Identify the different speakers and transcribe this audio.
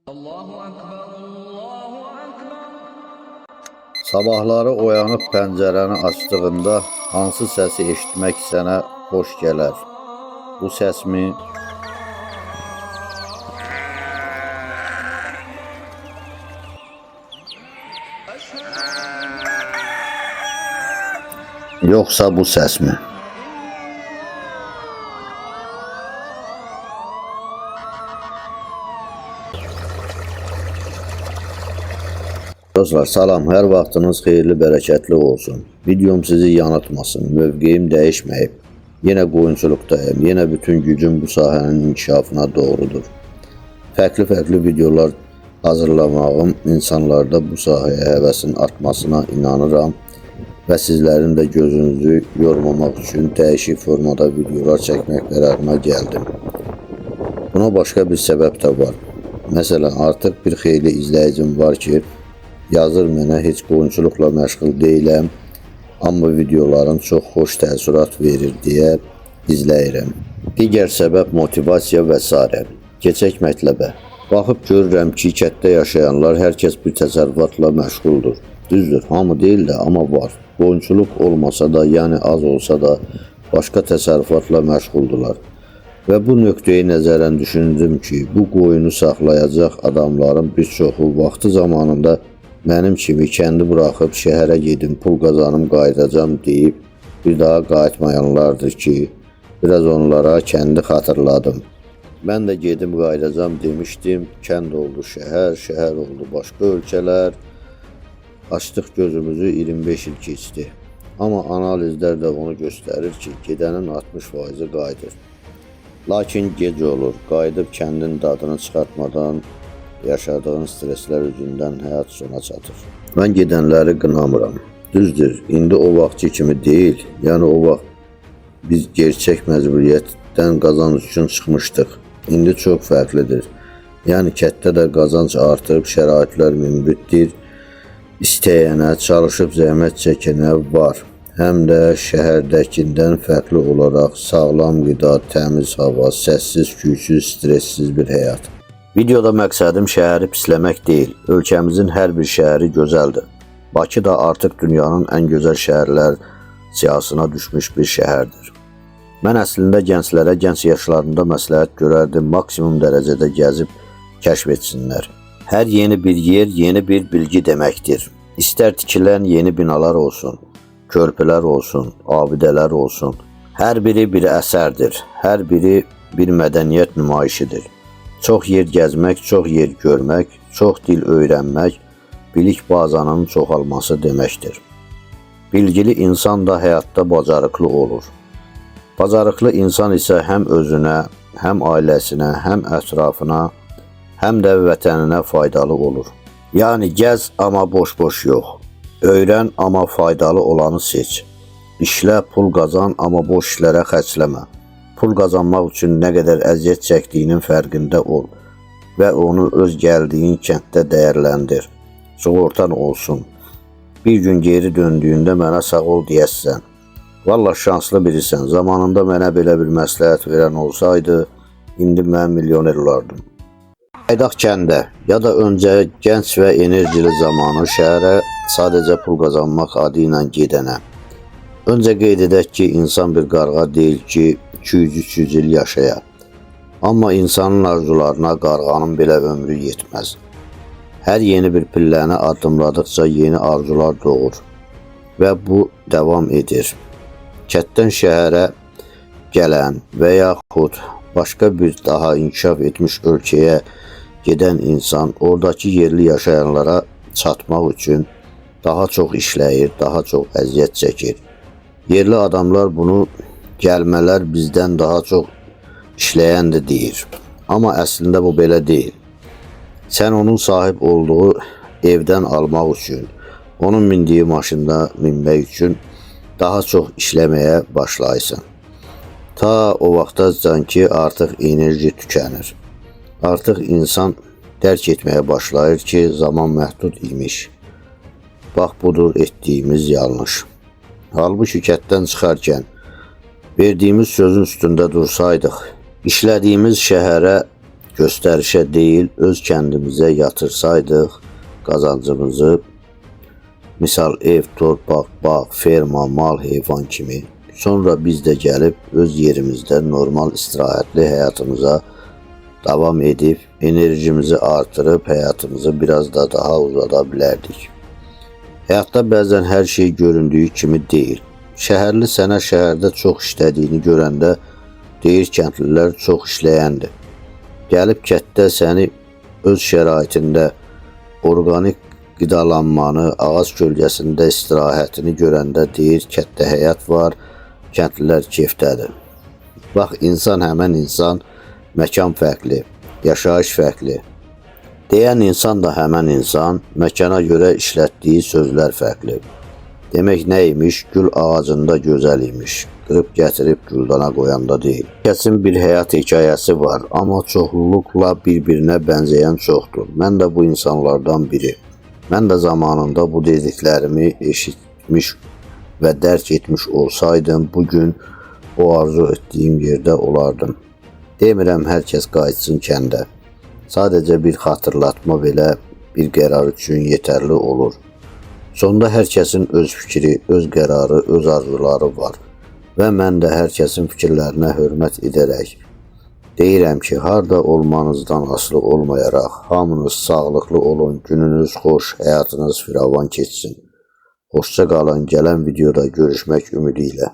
Speaker 1: Allahu Ekber, Allahu Ekber.
Speaker 2: Sabahları oyanıb pəncərəni açdığında hansı səsi eşitmək sənə xoş gələr? Bu səsmi? Yoxsa bu səsmi? Dostlar salam, hər vaxtınız xeyirli, bərəkətli olsun. Videom sizi yanıltmasın, mövqeyim dəyişməyib. Yenə qoyunçuluqdayım, yenə bütün gücüm bu sahənin inkişafına doğrudur. Fərqli videolar hazırlamağım insanlarda bu sahəyə həvəsin artmasına inanıram və sizlərin də gözünüzü yormamaq üçün dəyişik formada videolar çəkmək qərarına gəldim. Buna başqa bir səbəb də var. Məsələn, artıq bir xeyli izləyicim var ki, yazır mənə heç qoyunçuluqla məşğul deyiləm, amma videoların çox xoş təəssürat verir deyə izləyirəm. Digər səbəb motivasiya və s. Keçək mətləbə. Baxıb görürəm ki, kətdə yaşayanlar hər kəs bir təsərrüfatla məşğuldur. Düzdür, hamı deyil də, amma var. Qoyunçuluq olmasa da, yəni az olsa da başqa təsərrüfatla məşğuldular. Və bu nöqteyi nəzərən düşündüm ki, bu qoyunu saxlayacaq adamların bir çoxu vaxtı zamanında mənim kimi kəndi buraxıb şəhərə gedim, pul qazanım, qayıdacam deyib bir daha qayıtmayanlardır ki, biraz onlara kəndi xatırladım. Mən də gedim, qayıdacam demişdim, kənd oldu şəhər, şəhər oldu başqa ölkələr. Açdıq gözümüzü, 25 il keçdi. Amma analizlər də onu göstərir ki, gedənin 60%-i qayıdır. Lakin gec olur, qayıdıb kəndin dadını çıxartmadan yaşadığın streslər üzündən həyat sona çatır. Mən gedənləri qınamıram. Düzdür, indi o vaxtki kimi deyil. Yəni o vaxt biz gerçək məcburiyyətdən qazanc üçün çıxmışdıq. İndi çox fərqlidir. Yəni kətdə də qazanc artıb, şəraitlər münbitdir. İstəyənə, çalışıb zəhmət çəkənə var. Həm də şəhərdəkindən fərqli olaraq sağlam qida, təmiz hava, səssiz, küysüz, stressiz bir həyat. Videoda məqsədim şəhəri pisləmək deyil. Ölkəmizin hər bir şəhəri gözəldir. Bakı da artıq dünyanın ən gözəl şəhərlər siyasına düşmüş bir şəhərdir. Mən əslində gənclərə gənc yaşlarında məsləhət görərdim, maksimum dərəcədə gəzib kəşf etsinlər. Hər yeni bir yer, yeni bir bilgi deməkdir. İstər tikilən yeni binalar olsun, körpülər olsun, abidələr olsun. Hər biri bir əsərdir, hər biri bir mədəniyyət nümayişidir. Çox yer gəzmək, çox yer görmək, çox dil öyrənmək, bilik bazanın çoxalması deməkdir. Bilgili insan da həyatda bacarıqlı olur. Bacarıqlı insan isə həm özünə, həm ailəsinə, həm ətrafına, həm də vətəninə faydalı olur. Yəni gəz, amma boş-boş yox. Öyrən, amma faydalı olanı seç. İşlə, pul qazan, amma boş işlərə xərcləmə. Pul qazanmaq üçün nə qədər əziyyət çəkdiyinin fərqində ol və onu öz gəldiyin kənddə dəyərləndir. Sığortan olsun. Bir gün geri döndüyündə mənə sağ ol deyəsən. Valla şanslı birisən. Zamanında mənə belə bir məsləhət verən olsaydı, indi mən milyoner olardım. Qaydaq kəndə ya da öncə gənc və enerjili zamanı şəhərə sadəcə pul qazanmaq adı ilə gedənə. Öncə qeyd edək ki, insan bir qarğa deyil ki, 200-300 il yaşaya. Amma insanın arzularına qarğanın belə ömrü yetməz. Hər yeni bir pilləni addımladıqca yeni arzular doğur və bu davam edir. Kətdən şəhərə gələn və yaxud başqa bir daha inkişaf etmiş ölkəyə gedən insan oradakı yerli yaşayanlara çatmaq üçün daha çox işləyir, daha çox əziyyət çəkir. Yerli adamlar bunu gəlmələr bizdən daha çox işləyəndir deyir. Amma əslində bu belə deyil. Sən onun sahib olduğu evdən almaq üçün, onun mindiyi maşında minmək üçün daha çox işləməyə başlayırsan. Ta o vaxtacan ki, artıq enerji tükənir. Artıq insan dərk etməyə başlayır ki, zaman məhdud imiş. Bax, budur etdiyimiz yanlış. Halbuki kətdən çıxarkən verdiyimiz sözün üstündə dursaydıq, işlədiyimiz şəhərə göstərişə deyil, öz kəndimizə yatırsaydıq qazancımızı, misal ev, torpaq, bağ, ferma, mal, heyvan kimi, sonra biz də gəlib öz yerimizdə normal istirahətli həyatımıza davam edib, enerjimizi artırıb həyatımızı biraz da daha uzada bilərdik. Həyatda bəzən hər şey göründüyü kimi deyil. Şəhərli sənə şəhərdə çox işlədiyini görəndə deyir kəndlilər çox işləyəndir. Gəlib kətdə səni öz şəraitində orqanik qidalanmanı, ağac kölgəsində istirahətini görəndə deyir kətdə həyat var, kəndlilər keyfdədir. Bax, insan həmən insan, məkan fərqli, yaşayış fərqli. Deyən insan da həmən insan, məkana görə işlətdiyi sözlər fərqli. Demək nə imiş? Gül ağacında gözəl imiş. Qırıb gətirib güldana qoyanda deyil. Kəsin bir həyat hekayəsi var, amma çoxluluqla bir-birinə bənzəyən çoxdur. Mən də bu insanlardan biri. Mən də zamanında bu dediklərimi eşitmiş və dərk etmiş olsaydım, bugün o arzu etdiyim yerdə olardım. Demirəm hər kəs qayıtsın kəndə. Sadəcə bir xatırlatma belə bir qərar üçün yetərli olur. Sonda hər kəsin öz fikri, öz qərarı, öz arzuları var və mən də hər kəsin fikirlərinə hörmət edərək deyirəm ki, harda olmanızdan asılı olmayaraq hamınız sağlıqlı olun, gününüz xoş, həyatınız firavan keçsin. Xoşça qalın, gələn videoda görüşmək ümidi ilə.